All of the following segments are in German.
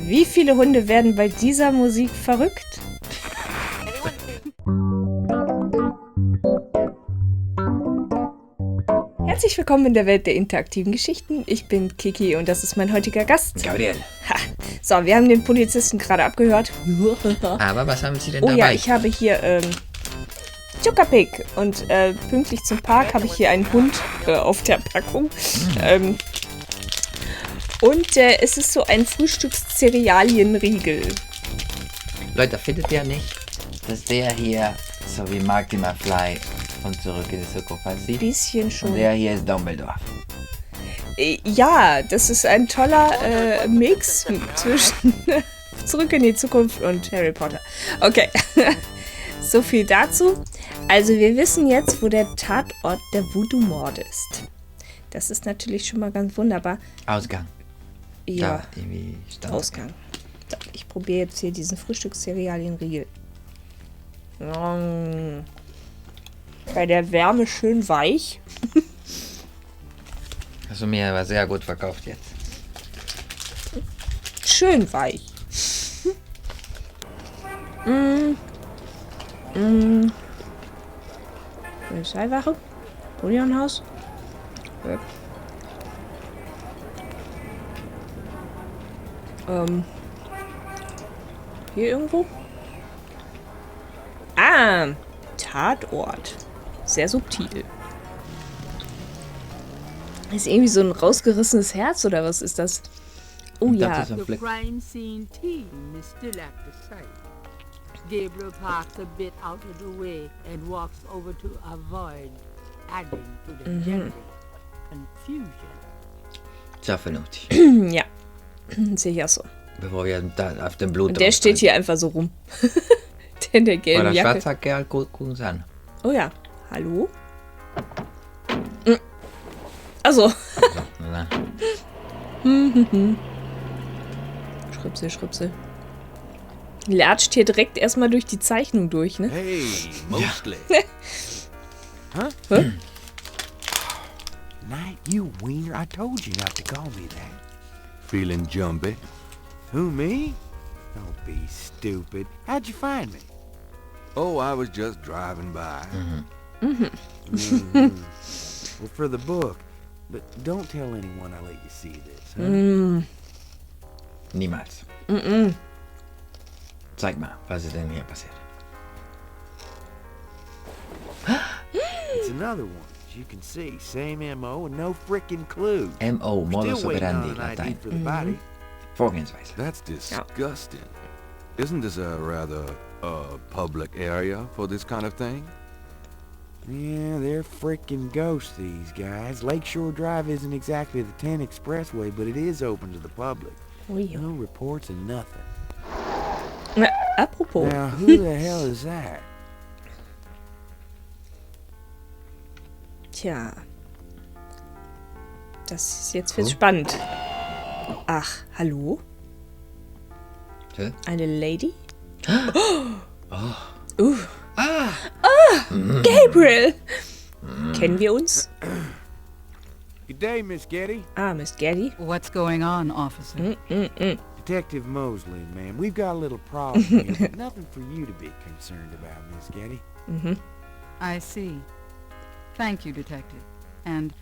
Wie viele Hunde werden bei dieser Musik verrückt? Herzlich willkommen in der Welt der interaktiven Geschichten. Ich bin Kiki und das ist mein heutiger Gast. Gabriel. Ha. So, wir haben den Polizisten gerade abgehört. Aber was haben Sie denn Oh dabei? ja, ich habe hier Zuckerpick und pünktlich zum Park habe ich hier einen Hund auf der Packung. Und es ist so ein Frühstückszerealienriegel. Leute, findet ihr nicht, dass der hier so wie Marty McFly von Zurück in die Zukunft aussieht? Bisschen schon. Und der hier ist Dumbledore. Ja, das ist ein toller Mix zwischen Zurück in die Zukunft und Harry Potter. Okay, so viel dazu. Also wir wissen jetzt, wo der Tatort der Voodoo-Morde ist. Das ist natürlich schon mal ganz wunderbar. Ausgang. Ja, Da, irgendwie stand Ausgang. So, ich probiere jetzt hier diesen Frühstückszerealienriegel. Bei der Wärme schön weich. Hast du mir aber sehr gut verkauft jetzt. Schön weich. Polizeiwache. Polionhaus. Ja. Hier irgendwo? Ah, Tatort. Sehr subtil. Ist irgendwie so ein rausgerissenes Herz oder was ist das? Oh Das ja. ist ein The Fleck. crime scene team is still at the site. Gabriel parks a bit out of the way and walks over to avoid adding to the general confusion. Sehr vernünftig. Ja. Sehe ich auch so. Bevor wir da auf dem Blut Und der steht hier einfach so rum. Der in der Weil gelben der Jacke. schwarze Kerl guckt uns an. Oh ja. Hallo? Also. So, na. Schripsel. Latscht hier direkt erstmal durch die Zeichnung durch, ne? Hey, mostly. Huh? Huh? Night, you wiener. I told you not to call me that. Feeling jumpy? Who, me? Don't be stupid. How'd you find me? Oh, I was just driving by. Mhm. Well, for the book. But don't tell anyone I let you see this, huh? Niemals. Zeig mal, was ist denn hier passiert? It's another one. As you can see, same M.O. and no frickin' clue. M.O. Modus Still waiting operandi, on an ID Latein. for the body. Vorgehensweise. That's disgusting. Isn't this a rather public area for this kind of thing? Yeah, they're frickin' ghosts, these guys. Lakeshore Drive isn't exactly the 10 expressway, but it is open to the public. Ui. No reports and nothing. Na, apropos. Now, who the hell is that? Tja. Jetzt wird's spannend. Ach, hallo? Hä? Eine Lady? Oh. Gabriel! Kennen wir uns? Good day, Miss Getty. Ah, Miss Gaddy. What's going on, officer? Detective Mosley, ma'am. We've got a little problem here, but nothing for you to be concerned about, Miss Getty. I see. Thank you, detective. And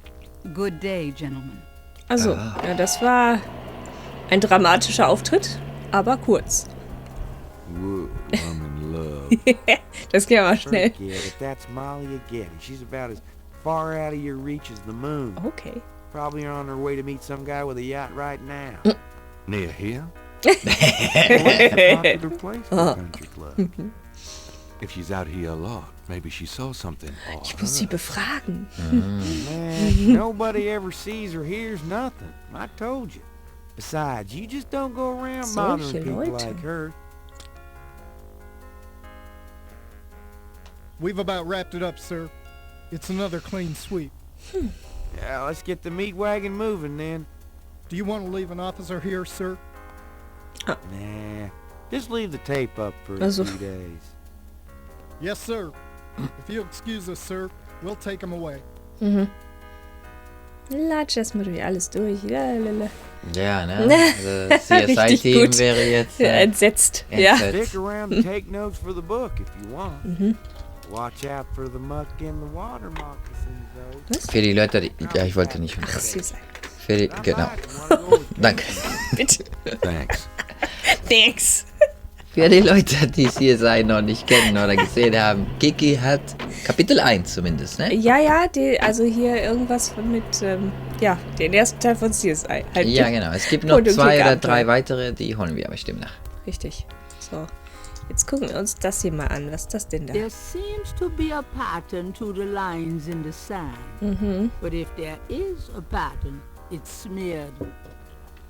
good day, gentlemen. Also, ja, das war ein dramatischer Auftritt, aber kurz. Whoa, I'm in love. Das ging aber schnell. Forget it. That's Malia Getty. She's about as far out of your reach as the moon. Okay. Probably on her way to meet some guy with a yacht right now. Near here? Popular place for a country club. If she's out here a lot, maybe she saw something. Ich muss sie befragen. Man, nobody ever sees or hears nothing. I told you. Besides, you just don't go around bothering Solche people Leute. like her. We've about wrapped it up, sir. It's another clean sweep. Yeah, let's get the meat wagon moving then. Do you want to leave an officer here, sir? Nah, just leave the tape up for a Also- few days. Yes, sir. If you'll excuse us, sir, we'll take him away. Latsch erstmal durch alles durch. Lalalala. Ja, ne? Also CSI-Team gut. wäre jetzt Entsetzt. Ja. Stick around and take notes for the book if you want. Watch out for the muck in the water moccasins, though. Für die Leute, die... Ja, ich wollte nicht. Ach, CSI. Für die... Genau. Danke. Bitte. Thanks. Thanks. Für die Leute, die CSI noch nicht kennen oder gesehen haben, Kiki hat Kapitel 1 zumindest, ne? Ja, also hier irgendwas von mit, den ersten Teil von CSI. Halt Ja, genau. Es gibt noch und 2 oder Abenteuer. 3 weitere, die holen wir bestimmt nach. Richtig. So, jetzt gucken wir uns das hier mal an. Was ist das denn da? There seems to be a pattern to the lines in the sand. But if there is a pattern, it's smeared.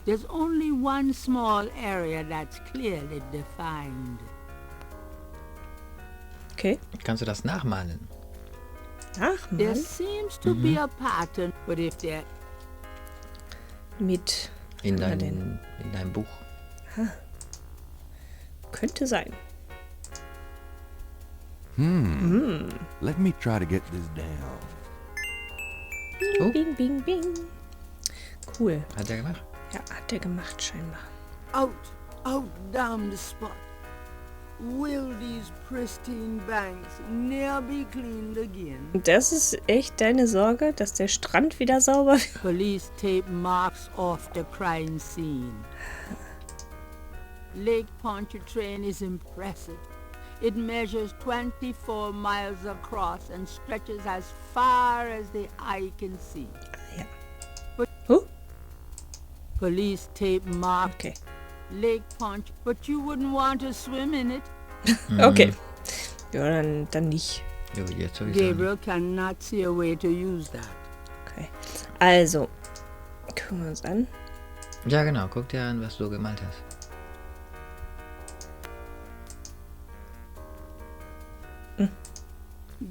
There's only one small area that's clearly defined. Okay. Kannst du das nachmalen? There Nachmalen seems to be a pattern, but if there mit... In was haben wir denn? deinem Buch. Könnte sein. Let me try to get this down. Oh. Bing, bing, bing. Cool. Hat er gemacht? Ja, hat er gemacht scheinbar. out down the spot. Will these pristine banks ne'er be cleaned again? Das ist echt deine Sorge, dass der Strand wieder sauber wird? Police tape marks off the crime scene. Lake Pontchartrain is impressive. It measures 24 miles across and stretches as far as the eye can see. Ja. But- Huh? Police tape marks Okay. Lake Ponch, but you wouldn't want to swim in it. Okay. Ja, dann nicht. Jo, jetzt sowieso nicht. Gabriel cannot see a way to use that. Okay. Also, gucken wir uns an. Ja, genau. Guck dir an, was du gemalt hast.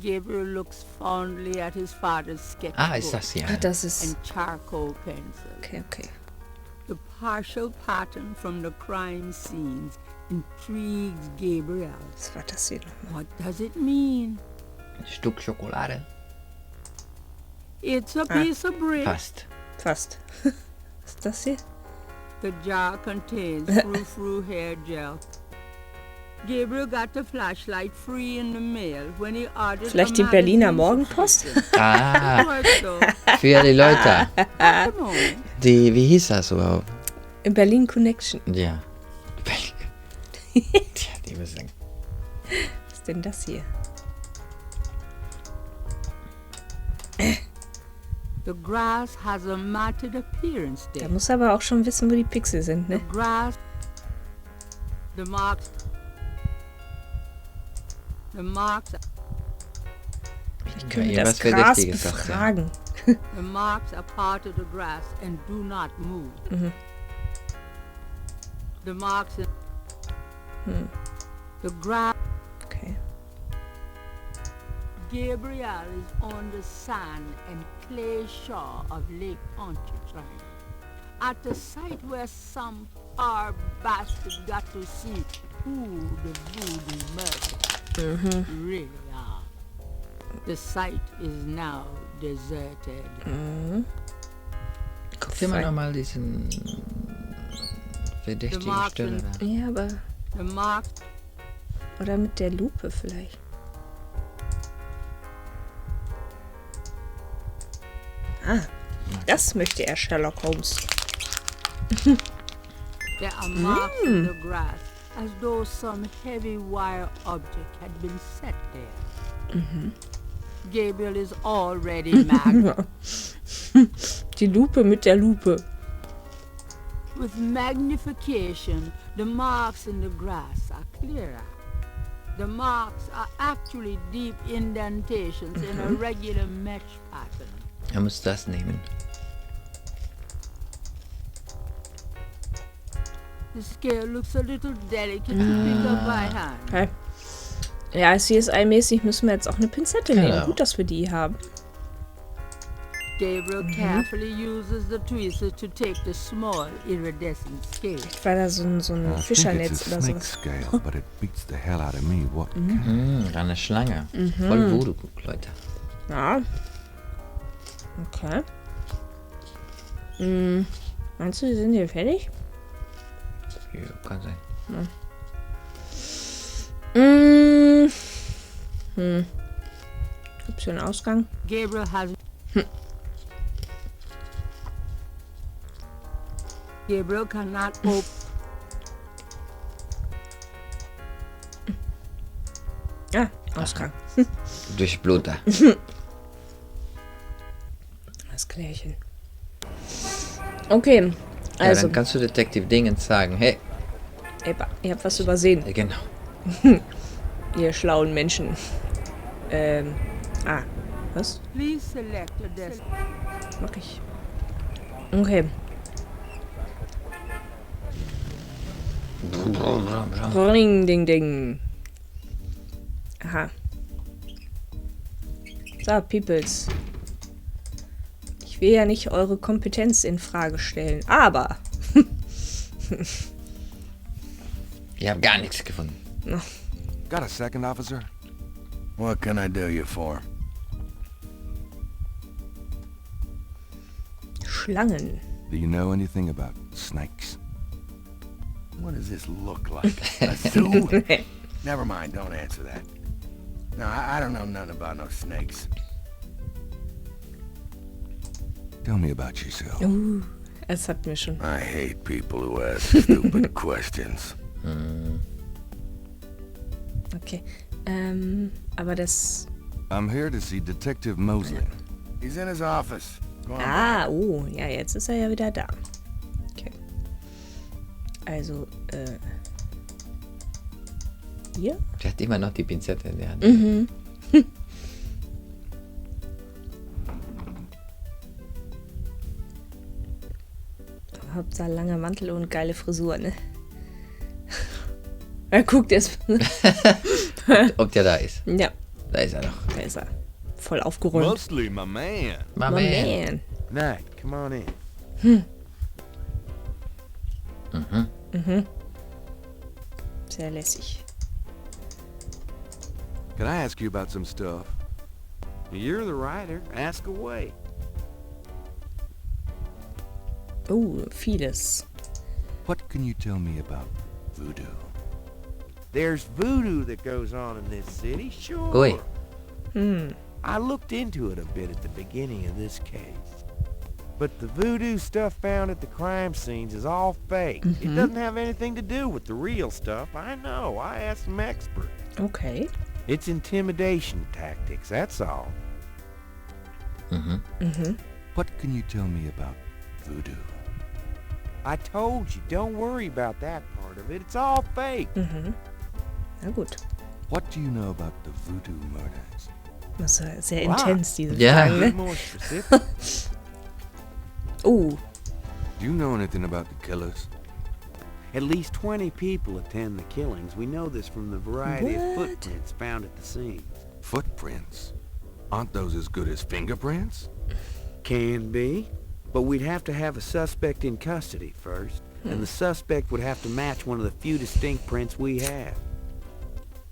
Gabriel looks fondly at his father's sketchbook Ah, ist das hier? Ach, das ist... and charcoal pencil. Okay. The partial pattern from the crime scenes intrigues Gabriel. Was war das hier nochmal? What does it mean? Ein Stück Schokolade. It's a piece of brick. Passt. Fast. Was ist das hier? The jar contains frou-frou hair gel. Gabriel got the flashlight free in the mail when he ordered Vielleicht a die Berliner magazine Morgenpost? subscription. Ah, It worked, though. für die Leute. At the moment, Die, wie hieß das überhaupt? Berlin Connection. Ja. Tja, die müssen... Was ist denn das hier? the grass has a matted appearance Da there. muss aber auch schon wissen, wo die Pixel sind, The ne? grass, the marks Ich könnte Ja, das irgendwas Gras Verdächtiges, sagt er. befragen. The marks are part of the grass and do not move. The marks in the grass. Okay. Gabriel is on the sand and clay shore of Lake Pontchartrain, at the site where some poor bastard got to see who the Voodoo-Mordes really are. The site is now deserted. Guck dir mal nochmal diesen verdächtigen Marks Stelle in- da. Ja, aber... The marks Oder mit der Lupe vielleicht. Ah, das möchte er, Sherlock Holmes. There are marks in the grass, as though some heavy wire object had been set there. Gabriel is already mad. Die Lupe mit der Lupe. With magnification, the marks in the grass are clearer. The marks are actually deep indentations in a regular mesh pattern. Er muss das nehmen. The scale looks a little delicate to pick up by hand. Okay. Ja, CSI-mäßig müssen wir jetzt auch eine Pinzette nehmen. Genau. Gut, dass wir die haben. Gabriel carefully uses the tweezers to take the small iridescent scale. Weil da so ein I think it's Fischernetz a oder snake sowas. scale, but it beats the hell out of me. What kind? Eine Schlange. Voll Voodoo, Leute. Ja. Okay. Meinst du, die sind hier fertig? Ja, kann sein. Gibt's hier einen Ausgang? Gabriel has. Gabriel cannot open. Ja, Ausgang. Durch Bluter. Das Klärchen. Okay, Ja, also, dann kannst du Detektiv Dingens sagen, hey, ihr habt was übersehen, genau. ihr schlauen Menschen. Was? Please select a desk. Mach ich. Okay. Ring, ding, ding. Aha. So, Peoples. Ich will ja nicht eure Kompetenz in Frage stellen, aber Ich habe gar nichts gefunden. Got a second, officer? What can I do you for? Schlangen. Do you know anything about snakes? What does this look like? A zoo? Never mind, don't answer that. No, I don't know nothing about no snakes. Tell me about yourself. Es hat mir schon. I hate people who ask stupid questions. Okay. Aber das. I'm here to see Detective Mosley. He's in his office. Go on by. Ja, jetzt ist er ja wieder da. Okay. Also, hier? Der hat immer noch die Pinzette in der Hand. Hauptsache langer Mantel und geile Frisur, ne? Er guckt erst. Ob der da ist. Ja, Da ist er doch. da ist er. Voll aufgeräumt. Mosley, my man. My My man. man. Night, come on in. Sehr lässig. Can I ask you about some stuff? You're the writer. Ask away. Vieles. What can you tell me about voodoo? There's voodoo that goes on in this city, sure. Ui. I looked into it a bit at the beginning of this case. But the voodoo stuff found at the crime scenes is all fake. It doesn't have anything to do with the real stuff. I know. I asked some experts. Okay. It's intimidation tactics, that's all. What can you tell me about voodoo? I told you, don't worry about that part of it. It's all fake. Na gut. What do you know about the Voodoo-Murders? Das war sehr Wow. intens, diese Ja. Fragen, Be ne? more specific. Do you know anything about the killers? At least 20 people attend the killings. We know this from the variety of What? footprints found at the scene. Footprints? Aren't those as good as fingerprints? Can be, but we'd have to have a suspect in custody first, and the suspect would have to match one of the few distinct prints we have.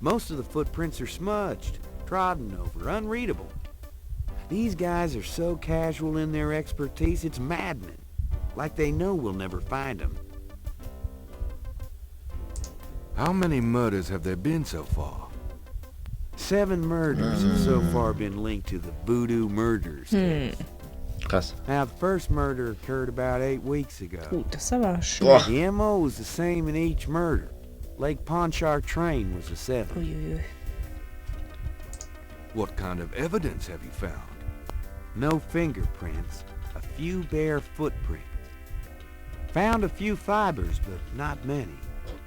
Most of the footprints are smudged, trodden over, unreadable. These guys are so casual in their expertise, it's maddening. Like they know we'll never find them. How many murders have there been so far? 7 murders have so far been linked to the Voodoo-Morders case. Krass. Now, the first murder occurred about 8 weeks ago. Das ist aber schön. Boah. The MO was the same in each murder. Lake Pontchartrain was the 7th. Uiuiui. What kind of evidence have you found? No fingerprints, a few bare footprints. Found a few fibers, but not many.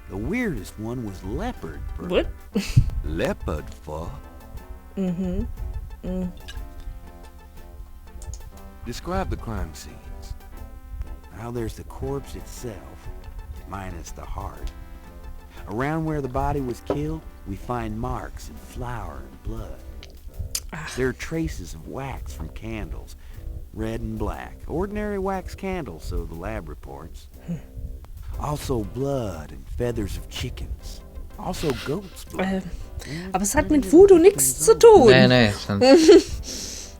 The weirdest one was leopard print. What? Leopard fur? Describe the crime scenes. Now there's the corpse itself, minus the heart. Around where the body was killed, we find marks and flour and blood. There are traces of wax from candles, red and black. Ordinary wax candles, so the lab reports. Also blood and feathers of chickens. Also goat's blood. Aber es hat mit Voodoo nichts zu tun. Nee, sonst.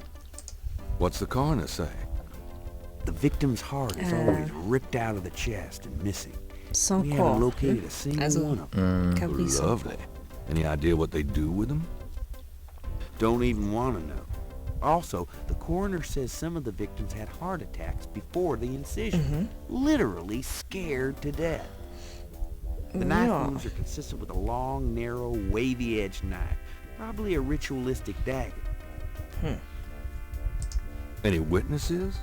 What's the coroner say? The victim's heart is always ripped out of the chest and missing. Sans We haven't corps. located a single Also, one of them. Gabriel. Lovely. Any idea what they do with them? Don't even want to know. Also, the coroner says some of the victims had heart attacks before the incision. Literally scared to death. The knife Ja. wounds are consistent with a long, narrow, wavy-edged knife. Probably a ritualistic dagger. Any witnesses?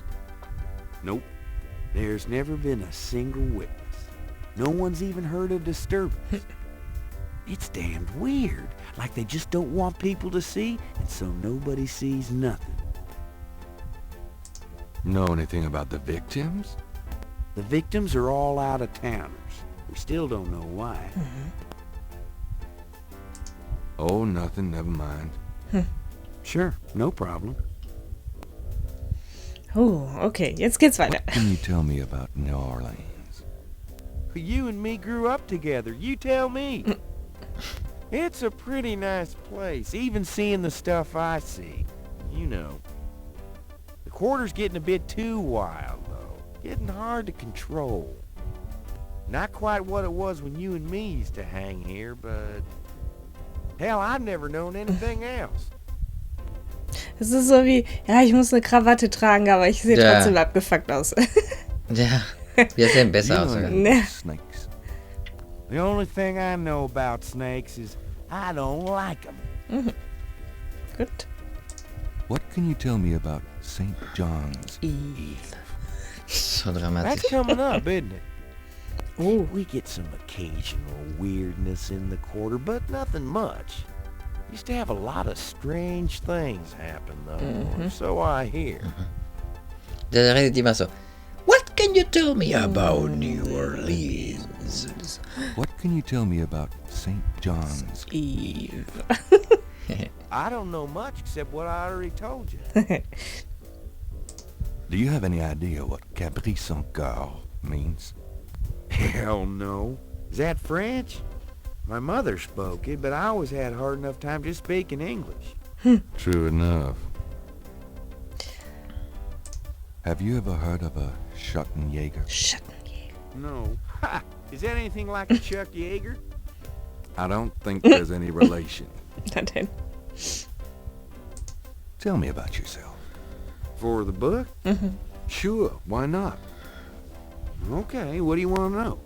Nope. There's never been a single witness. No one's even heard a disturbance. It's damned weird. Like they just don't want people to see, and so nobody sees nothing. Know anything about the victims? The victims are all out-of-towners. We still don't know why. Oh, nothing. Never mind. Sure, no problem. Oh, okay, jetzt geht's weiter. What can you tell me about New Orleans? You and me grew up together. You tell me. It's a pretty nice place, even seeing the stuff I see. You know. The quarter's getting a bit too wild, though. Getting hard to control. Not quite what it was when you and me used to hang here, but... Hell, I've never known anything else. Es ist so wie, ja, ich muss eine Krawatte tragen, aber ich sehe Ja. trotzdem abgefuckt aus. Ja, wir sehen besser aus. You know sogar. anything Ja. about snakes? The only thing I know about snakes is I don't like them. Gut. What can you tell me about St. John's? So That's dramatisch. coming up, isn't it? Oh, We get some occasional weirdness in the quarter, but nothing much. Used to have a lot of strange things happen, though, or so I hear. Der redet immer so. What can you tell me about New Orleans? What can you tell me about St. John's? Eve. I don't know much except what I already told you. Do you have any idea what Cabri sans Coeur means? Hell no. Is that French? My mother spoke it, but I always had a hard enough time just speaking English. True enough. Have you ever heard of a Schottenjäger? Schattenjäger. No. Ha! Is that anything like a Chuck Yeager? I don't think there's any relation. Na denn. Tell me about yourself. For the book? Sure, why not? Okay, what do you want to know?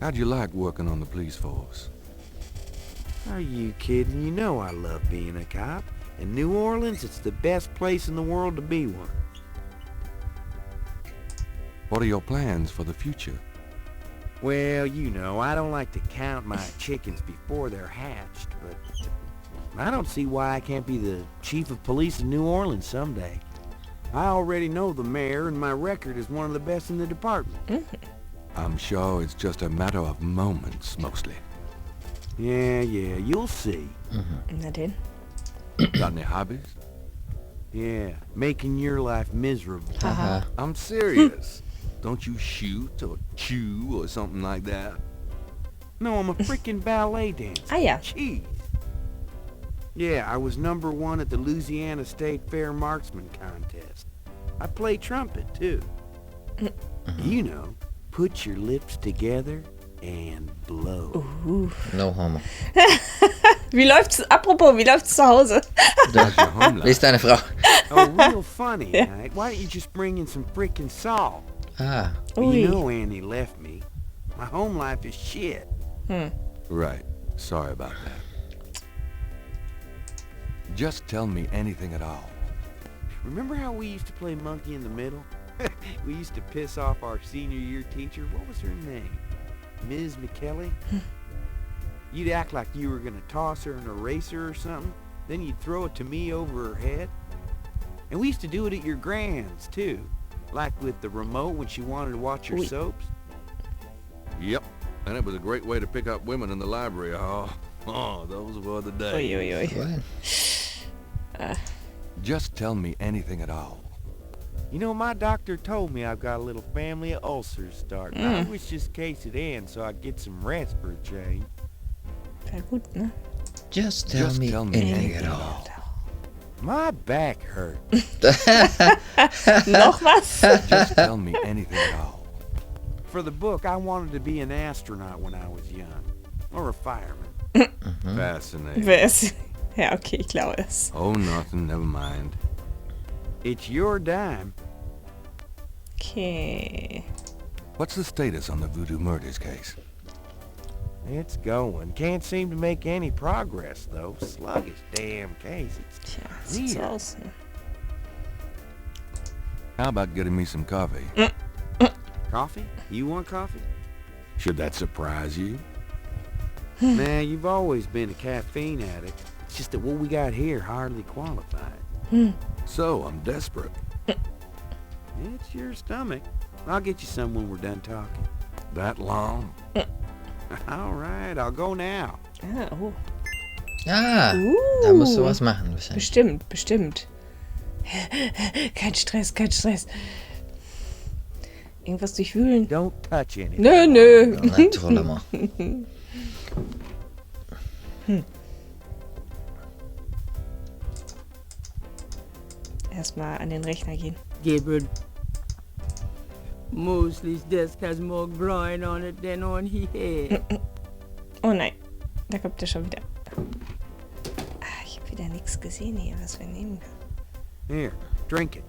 How'd you like working on the police force? Are you kidding? You know I love being a cop. In New Orleans, it's the best place in the world to be one. What are your plans for the future? Well, you know, I don't like to count my chickens before they're hatched, but I don't see why I can't be the chief of police in New Orleans someday. I already know the mayor, and my record is one of the best in the department. I'm sure it's just a matter of moments, mostly. Yeah, you'll see. Na denn. Got any hobbies? Yeah, making your life miserable. Haha. I'm serious. Don't you shoot or chew or something like that? No, I'm a freaking ballet dancer. Ah ja. Jeez. Yeah, I was #1 at the Louisiana State Fair Marksman Contest. I play trumpet, too. You know, put your lips together and blow. No homo. Wie läuft's? Apropos, wie läuft's zu Hause? How's your home Wie ist life? deine Frau? Oh, real funny night. Why don't you just bring in some freaking salt? Ah, You Ui. know Annie left me. My home life is shit. Right. Sorry about that. Just tell me anything at all. Remember how we used to play monkey in the middle? We used to piss off our senior year teacher. What was her name? Ms. McKelly? You'd act like you were gonna toss her an eraser or something. Then you'd throw it to me over her head. And we used to do it at your grand's, too. Like with the remote when she wanted to watch her Ui. soaps. Yep. And it was a great way to pick up women in the library. Oh, those were the days. Ui, ui, ui. what? Just tell me anything at all. You know, my doctor told me I've got a little family of ulcers starting. I wish this case would end so I'd get some rest for a change. Wäre gut, ne? Just tell me anything at all. My back hurt. Noch was? Just tell me anything at all. For the book, I wanted to be an astronaut when I was young. Or a fireman. Fascinating. Wer ist... Ja, okay, ich glaube es. Oh, nothing, never mind. It's your dime. Okay. What's the status on the Voodoo-Mordes case? It's going. Can't seem to make any progress, though. Sluggish damn case. It's Tja, sieht so weird. aus. Ne? How about getting me some coffee? Coffee? You want coffee? Should that surprise you? Man, you've always been a caffeine addict. It's just that what we got here hardly qualified. So, I'm desperate. It's your stomach. I'll get you some when we're done talking. That long? All right, I'll go now. Ah, oh. Ah, da musst du was machen wahrscheinlich. Bestimmt, bestimmt. Kein Stress, kein Stress. Irgendwas durchwühlen? Don't touch anything. Nö, nö. Na, trolle mal. Erstmal an den Rechner gehen. Gabriel. Mosley's desk has more groin on it than on his head. Oh nein, da kommt er schon wieder. Ah, ich habe wieder nichts gesehen hier, was wir nehmen können. Here, drink it.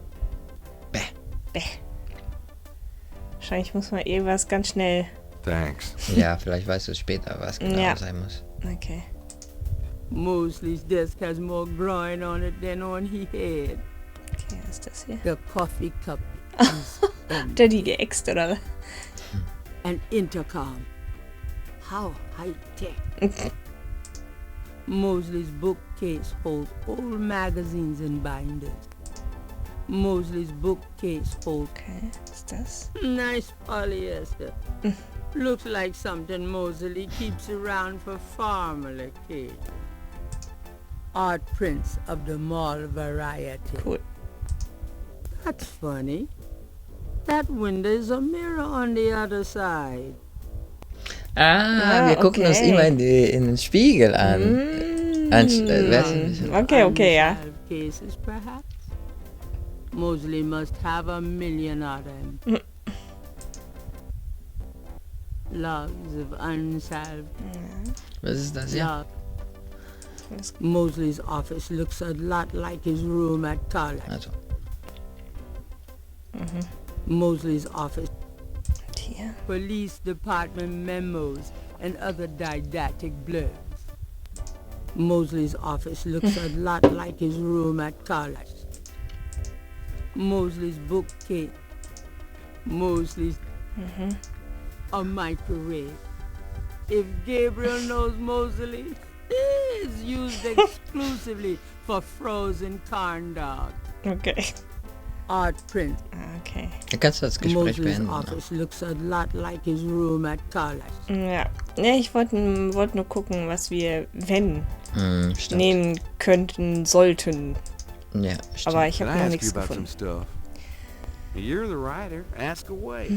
Bäh. Wahrscheinlich muss man was ganz schnell... Thanks. Ja, vielleicht weißt du später, was genau Ja. sein muss. Okay. Mosley's desk has more groin on it than on his head. Okay, was ist das hier? The coffee cup is Habt ihr die geäxt, oder was? an intercom. How high-tech. Mosley's bookcase holds old magazines and binders. Mosley's bookcase holds Okay, was ist das? nice polyester. Looks like something Mosley keeps around for farmer kids. Art prints of the mall variety. Cool. That's funny. That window is a mirror on the other side. Ah, wir gucken uns okay. immer in den Spiegel an. Okay, ja. Unsolved cases, perhaps. Mosley must have a million of them. Logs of unsolved Was ist das hier? logs. Mosley's office looks a lot like his room at college. Also, Mosley's office, Hier. police department memos, and other didactic blurbs. Mosley's office looks a lot like his room at college. Mosley's bookcase. Mosley's a microwave. If Gabriel knows Mosley, it's used exclusively for frozen corn dogs. Okay. Art print. Okay. dann kannst du das Gespräch Mosley's beenden. office looks a lot like his room at college. Ja. Ja, ich wollte nur gucken, was wir, wenn, Stimmt. nehmen könnten, sollten. Ja, stimmt. Aber ich Can habe I noch ask nichts you about some gefunden. stuff? You're the writer. Ask away.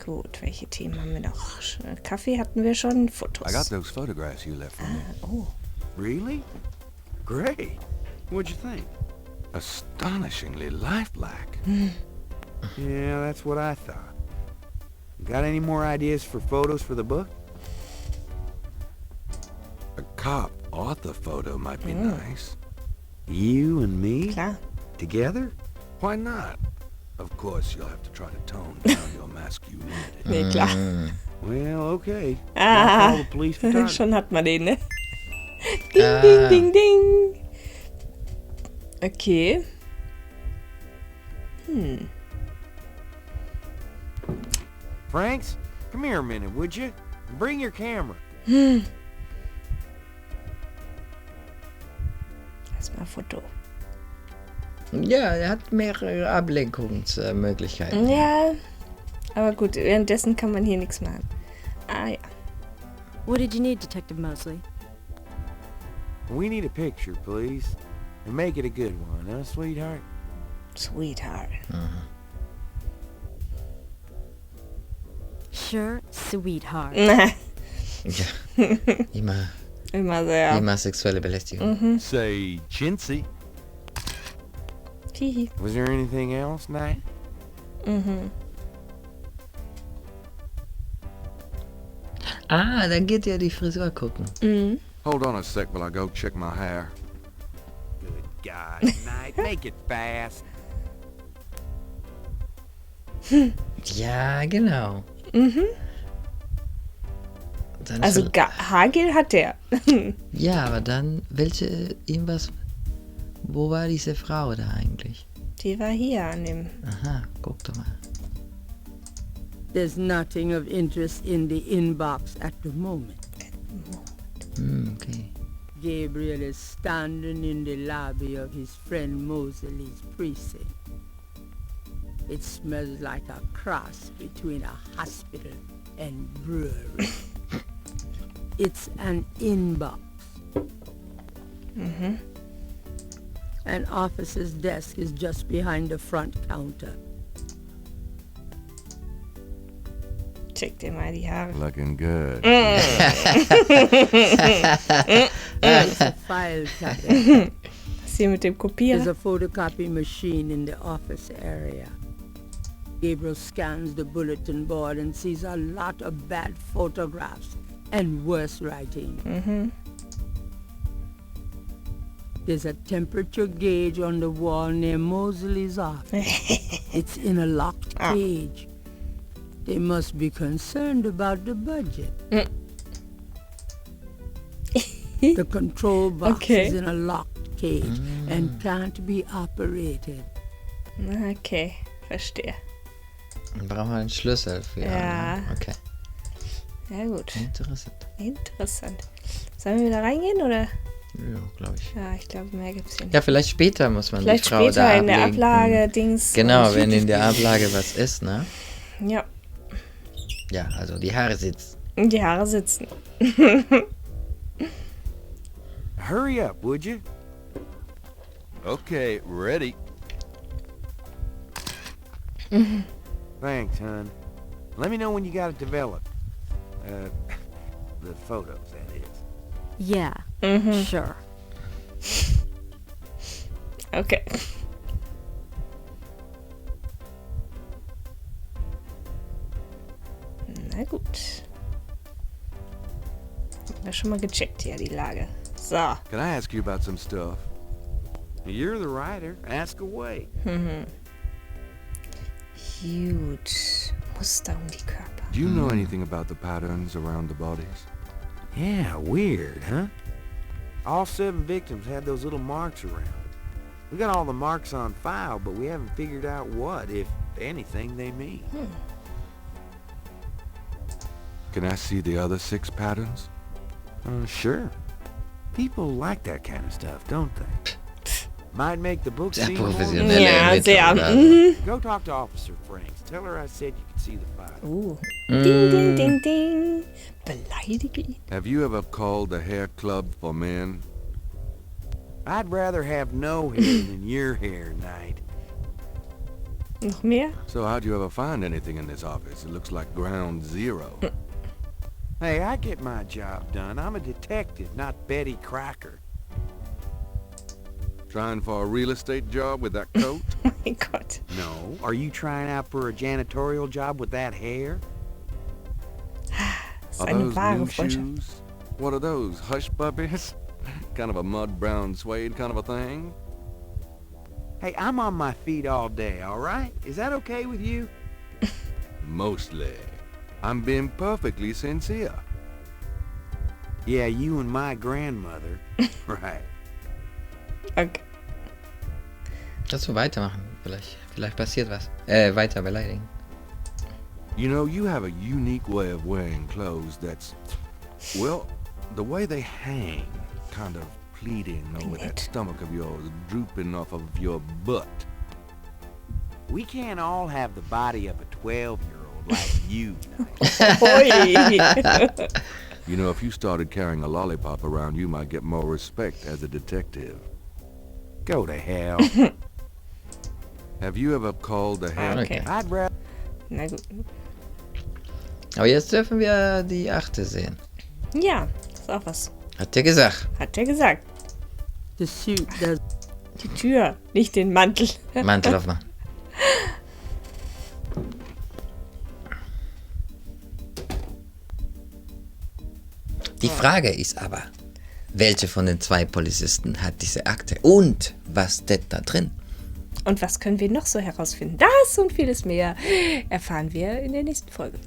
Gut, welche Themen haben wir noch? Kaffee hatten wir schon, I got Fotos. those photographs you left for me. Oh, Really? Great. What'd you think? Astonishingly lifelike. Yeah, that's what I thought. Got any more ideas for photos for the book? A cop author photo might be nice. You and me? klar. Together? Why not? Of course, you'll have to try to tone down your masculinity. Nee, klar. Well, okay. I'll call the police photographer. Schon hat man den, ne? Ding, ding, ding, ding. Okay. Franks, come here a minute, would you? Bring your camera. Erstmal Foto. Ja, er hat mehrere Ablenkungsmöglichkeiten. Ja, aber gut, währenddessen kann man hier nichts machen. Ah ja. What did you need, Detective Mosley? We need a picture, please. And make it a good one, huh, sweetheart? Sweetheart. Sure, sweetheart. Ja, immer Immer sehr. Immer sexuelle Belästigung. Say, chintzy. Hihi. Was there anything else, Knight? Ah, dann geht ihr die Frisur gucken. Hold on a sec while I go check my hair. Good God, Knight, make it fast. Ja, genau. Dann Also Haargel hat der. ja, aber dann, wo war diese Frau da eigentlich? Die war hier an dem. Aha, guck doch mal. There's nothing of interest in the inbox at the moment. Okay. Gabriel is standing in the lobby of his friend Mosley's precinct. It smells like a cross between a hospital and brewery. It's an inbox. An officer's desk is just behind the front counter. Check dir mal die Haare. Looking good. It's a file cabinet. Was hier mit dem There's Kopierer? a photocopy machine in the office area. Gabriel scans the bulletin board and sees a lot of bad photographs and worse writing. There's a temperature gauge on the wall near Mosley's office. It's in a locked cage. They must be concerned about the budget. The control box is in a locked cage and can't be operated. Okay, verstehe. Dann brauchen wir einen Schlüssel für. Ja. Ne? Okay. Ja gut. Interessant. Sollen wir wieder reingehen oder? Ja, glaube ich. Ja, ich glaube, mehr gibt's hier nicht. Ja, vielleicht später muss man Vielleicht die Frau später da in der ablegen. Ablage, Dings. Genau, wenn in der Ablage was ist, ne? Ja, Ja, also die Haare sitzen. die Haare sitzen. Hurry up, would you? Okay, ready. Thanks, hon. Let me know when you got it developed. The photos, that is. Yeah, sure. Okay. Na gut. Haben wir schon mal gecheckt hier, die Lage. So. Can I ask you about some stuff? You're the writer. Ask away. Gut. Muster um die Körper. Do you know anything about the patterns around the bodies? Yeah, weird, huh? All 7 victims had those little marks around it. We got all the marks on file, but we haven't figured out what, if anything, they mean. Can I see the other 6 patterns? Sure. People like that kind of stuff, don't they? Might make the book Sehr seem more... professionelle Ja, Ermittler, sehr. oder? Go talk to Officer Franks. Tell her I said you could see the file. Ding, ding, ding, ding. Beleidige ihn. Have you ever called the hair club for men? I'd rather have no hair than your hair, Knight. Noch mehr? So how'd you ever find anything in this office? It looks like ground zero. Hey, I get my job done. I'm a detective, not Betty Crocker. Trying for a real estate job with that coat? Mein Gott. No. Are you trying out for a janitorial job with that hair? Das ist Are eine those wahre new Freundschaft. shoes? What are those, hush puppies? Kind of a mud brown suede kind of a thing? Hey, I'm on my feet all day, all right? Is that okay with you? Mostly. I'm being perfectly sincere. Yeah, you and my grandmother. Right. Okay. Lass so weitermachen. Vielleicht passiert was. Weiter beleidigen. You know, you have a unique way of wearing clothes that's, well, the way they hang, kind of pleating over that stomach of yours, drooping off of your butt. We can't all have the body of a 12-year-old like you. Ui. You know, if you started carrying a lollipop around, you might get more respect as a detective. Go to hell. Have you ever called the hair? Okay. I'd rather... Na gut. Aber jetzt dürfen wir die 8. sehen. Ja, ist auch was. Hat er gesagt. Hat er gesagt. The suit does. Die Tür, nicht den Mantel. Mantel aufmachen. Die Frage ist aber, welche von den 2 Polizisten hat diese Akte? Und was steht da drin? Und was können wir noch so herausfinden? Das und vieles mehr erfahren wir in der nächsten Folge.